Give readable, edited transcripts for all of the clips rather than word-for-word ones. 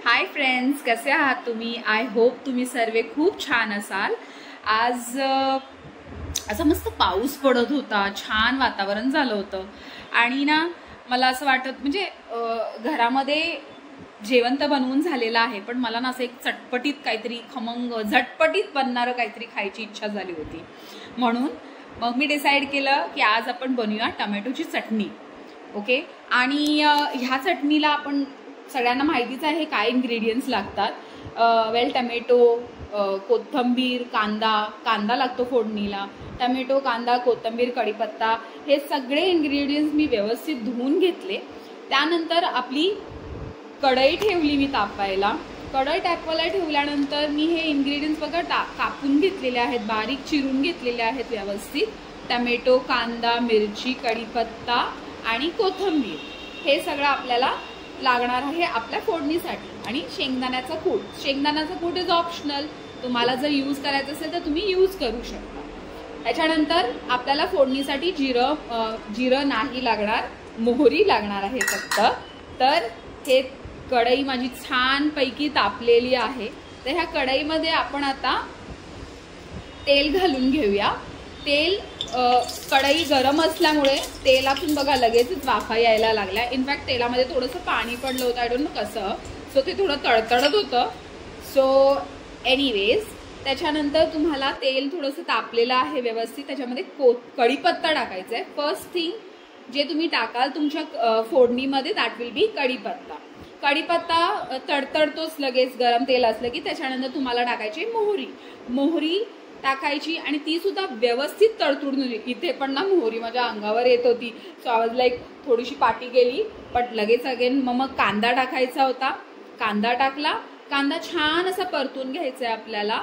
Hi friends, कसे आहात तुम्ही? आय होप तुम्ही सर्व खूप छान असाल। आज असा मस्त पाऊस पडत होता, छान वातावरण झालं होतं आणि ना मला असं वाटत म्हणजे घरामध्ये जेवण तर बनवून झालेलं आहे, पण मला ना असं एक चटपटीत काहीतरी खमंग झटपटीत बनणारं काहीतरी खायची इच्छा झाली होती। म्हणून मग मी डिसाईड केलं की आज आपण बनवूया टोमॅटोची चटणी। ओके, आणि ह्या चटणीला आपण सगळ्यांना माहितीच आहे काय इंग्रेडियंट्स लागतात। वेल, टोमॅटो, कोथिंबीर, कांदा लागतो फोडणीला। टोमॅटो, कांदा, कोथिंबीर, कढीपत्ता हे सगळे इंग्रेडियंट्स मी व्यवस्थित धुवून घेतले। त्यानंतर आपली कढई ठेवली मी तापायला। कढई तापायला ठेवल्यानंतर मी हे इंग्रेडियंट्स बघा कापून घेतलेले आहेत, बारीक चिरून घेतलेले आहेत व्यवस्थित। टोमॅटो, कांदा, मिरची, कढीपत्ता आणि कोथिंबीर हे सगळं आपल्याला लागणार आहे आपल्या फोडणीसाठी। आणि शेंगदाण्याचा कूट इज ऑप्शनल, तुम्हाला जर यूज करायचं असेल तर तुम्ही यूज करू शकता। त्याच्यानंतर आपल्याला फोडणीसाठी जिरं नाही लागणार, मोहरी लागणार आहे फक्त। तर हे कढई माझी छान पैकी तापलेली आहे, तर ह्या कढईमध्ये आपण आता तेल घालून घेऊया। तेल कढई गरम असल्यामुळे तेलातून बघा लगेचच वाफा यायला लागल्या। इनफॅक्ट तेलामध्ये थोडंसं पाणी पडलं होतं, आय डोंट नो कसं, सो ते थोडं तडतडत होतं। सो एनिवेज, त्याच्यानंतर तुम्हाला तेल थोडंसं तापलेलं आहे व्यवस्थित, त्याच्यामध्ये कढीपत्ता टाकायचा आहे। फर्स्ट थिंग जे तुम्ही टाकाल तुमच्या फोडणीमध्ये दॅट विल बी कढीपत्ता। कढीपत्ता तडतडतोच लगेच गरम तेल असलं की। त्याच्यानंतर तुम्हाला टाकायची मोहरी टाकायची आणि ती सुद्धा व्यवस्थित तडतडून। इथे पण ना मोहरी माझ्या अंगावर येत होती, सो आय वॉज लाईक थोडीशी पाठी गेली, बट लगेच अगेन मग कांदा टाकायचा होता। कांदा टाकला, कांदा छान असा परतून घ्यायचा आहे आपल्याला।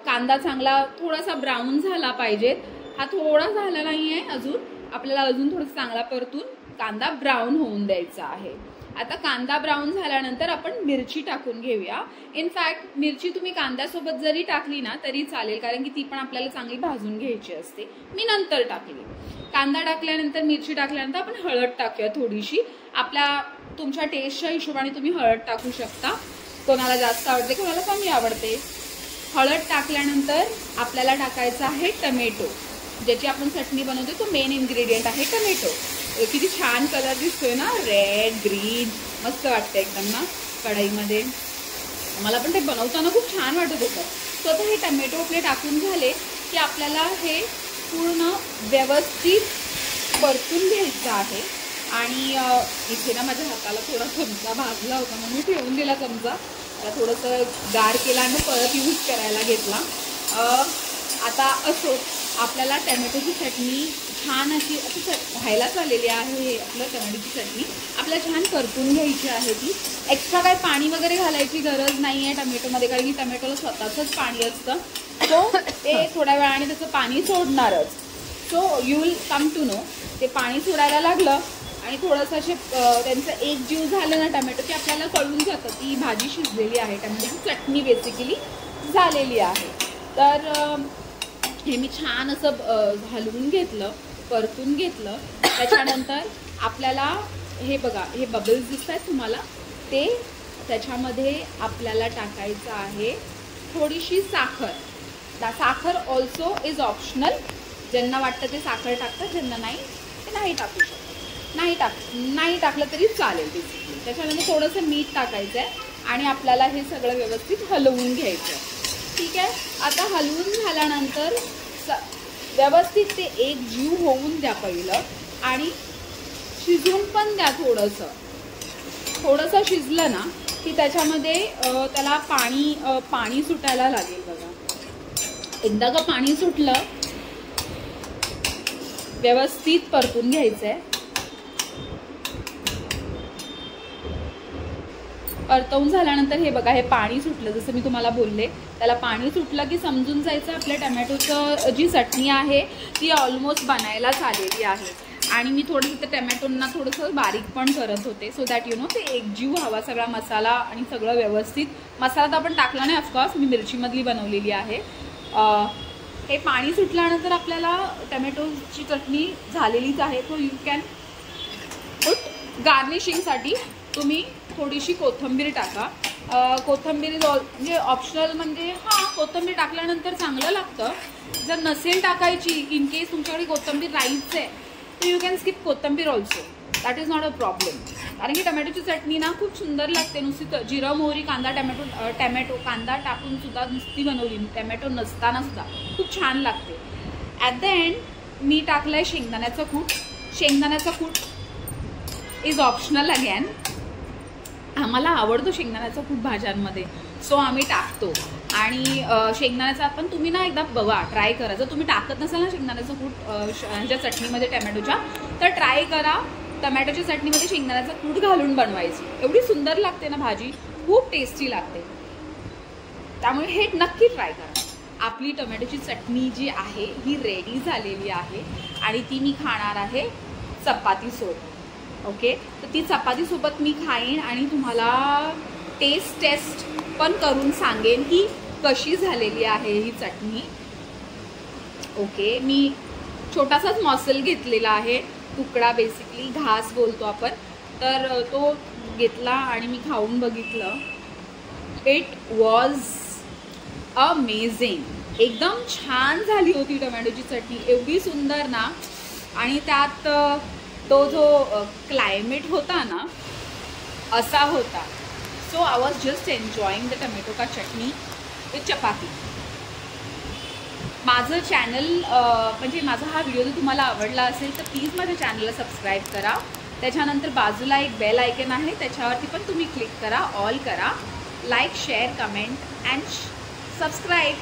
कांदा चांगला थोडासा ब्राऊन झाला पाहिजे, हा थोडा झाला नाहीये अजून, आपल्याला अजून थोडंसं चांगला परतून कांदा ब्राऊन होऊन द्यायचा आहे। आता कांदा ब्राऊन झाल्यानंतर आपण मिरची टाकून घेऊया। इनफॅक्ट मिरची तुम्ही कांद्यासोबत जरी टाकली ना तरी चालेल, कारण की ती पण आपल्याला चांगली भाजून घ्यायची असते। मी नंतर टाकली। कांदा टाकल्यानंतर मिरची टाकल्यानंतर आपण हळद टाकूया थोडीशी, तुमच्या टेस्टच्या हिशोबाने तुम्ही हळद टाकू शकता। कोणाला जास्त आवडते, कोणाला कमी आवडते। हळद टाकल्यानंतर आपल्याला टाकायचा आहे टोमॅटो, ज्याची आपण चटणी बनवतो तो मेन इन्ग्रेडियंट आहे टोमॅटो। किती छान कलर दिसतोय ना, रेड ग्रीन, मस्त वाटतं एकदम ना कढईमध्ये। मला पण ते बनवताना खूप छान वाटत होतं। सो आता हे टोमॅटो आपले टाकून झाले की आपल्याला हे पूर्ण व्यवस्थित परतून घ्यायचं आहे। आणि इथे ना माझ्या हाताला थोडा चमचा भाजला होता, म्हणून मी ठेवून दिला चमचा, थोडंसं गार केला आणि परत यूज करायला घेतला। आता असो, आपल्याला टोमॅटोची चटणी छान अशी व्हायलाच आलेली आहे। आपलं टोमॅटोची चटणी आपल्याला छान परतून घ्यायची आहे। ती एक्स्ट्रा काही पाणी वगैरे घालायची गरज नाही आहे टोमॅटोमध्ये, कारण की टोमॅटोला स्वतःचंच पाणी असतं, सो ते थोड्या वेळाने त्याचं पाणी सोडणारच। So you will come to know, ते पाणी सोडायला लागलं आणि थोडंसं असे त्यांचं एक जीव झालं ना टोमॅटो, की आपल्याला कळून जातं ती भाजी शिजलेली आहे, टोमॅटोची चटणी बेसिकली झालेली आहे। तर हे मी छान असं हलवून घेतलं, परतून घेतलं। त्याच्यानंतर आपल्याला हे बघा, हे बबल्स दिसत आहेत तुम्हाला, ते त्याच्यामध्ये आपल्याला टाकायचं आहे थोडीशी साखर। साखर ऑल्सो इज ऑप्शनल, ज्यांना वाटतं ते साखर टाकतात, ज्यांना नाही ते नाही टाकू शकतात, नाही टाकलं तरी चालेल बेसिकली। त्याच्यानंतर थोडंसं मीठ टाकायचं आहे आणि आपल्याला हे सगळं व्यवस्थित हलवून घ्यायचं आहे। ठीक आहे, आता हलवून झाल्यानंतर व्यवस्थित ते एक जीव होऊन द्या पहिलं, आणि शिजवून पण द्या। थोडंसं शिजलं ना की त्याच्यामध्ये त्याला पाणी सुटायला लागेल बघा। एकदा का पाणी सुटलं, व्यवस्थित परतून घ्यायचं आहे। परतवून झाल्यानंतर हे बघा, हे पाणी सुटलं, जसं मी तुम्हाला बोलले, त्याला पाणी सुटलं की समजून जायचं आपल्या टोमॅटोचं जी चटणी आहे ती ऑलमोस्ट बनायलाच आलेली आहे। आणि मी थोडंसं त्या टोमॅटोंना थोडंसं बारीक पण करत होते, सो दॅट यू नो ते एकजीव व्हावा सगळा मसाला आणि सगळं व्यवस्थित। मसाला तर आपण टाकला नाही, ऑफकोर्स मी मिरचीमधली बनवलेली आहे। हे पाणी सुटल्यानंतर आपल्याला टोमॅटोची चटणी झालेलीच आहे, सो यू कॅन पुट गार्निशिंगसाठी तुम्ही थोडीशी कोथिंबीर टाका. कोथिंबीर म्हणजे ऑप्शनल, म्हणजे हां कोथिंबीर टाकल्यानंतर चांगलं लागतं. जर नसेल टाकायची, इन केस तुमच्याकडे कोथिंबीर नाहीच आहे, तर यू कॅन स्किप कोथिंबीर also, that is not a problem. कारण की टमॅटोची चटणी ना खूप सुंदर लागते. नुसती जिरं मोहरी कांदा टमॅटो कांदा टाकून सुद्धा नुसती बनवली, टमॅटो नसताना सुद्धा खूप छान लागते. ॲट द एंड मी टाकलं आहे शेंगदाण्याचं कूट. शेंगदाण्याचा कूट इज ऑप्शनल अगेन. आम्हाला आवडतो शेंगदाण्याचा कूट भाज्यांमध्ये, सो आम्ही टाकतो. आणि शेंगदाण्याचा पण तुम्ही ना एकदा बघा, ट्राय करा. जर तुम्ही टाकत नसाल ना शेंगदाण्याचं कूट ह्याच्या चटणीमध्ये टमॅटोच्या, तर ट्राय करा टमॅटोच्या चटणीमध्ये शेंगदाण्याचा कूट घालून बनवायची. एवढी सुंदर लागते ना भाजी, खूप टेस्टी लागते. त्यामुळे हे नक्की ट्राय करा. आपली टमॅटोची चटणी जी आहे ही रेडी झालेली आहे आणि ती मी खाणार आहे चपातीसोबत. ओके, तर ती चपातीसोबत मी खाईन आणि तुम्हाला टेस्ट पण करून सांगेन की कशी झालेली आहे ही चटणी. ओके, मी छोटासाच मॉसल घेतलेला आहे, तुकडा, बेसिकली घास बोलतो आपण, तर तो घेतला आणि मी खाऊन बघितलं. It was amazing. एकदम छान झाली होती टमॅटोची चटणी, एवढी सुंदर ना. आणि त्यात तो जो क्लायमेट होता ना असा होता. So I was just enjoying the tomato का चटणी विथ चपाती. माझं चॅनल म्हणजे माझा हा व्हिडिओ जर तुम्हाला आवडला असेल तर प्लीज माझ्या चॅनलला सबस्क्राईब करा. त्याच्यानंतर बाजूला एक बेल आयकन आहे, त्याच्यावरती पण तुम्ही क्लिक करा, ऑल करा. Like, share, comment and subscribe.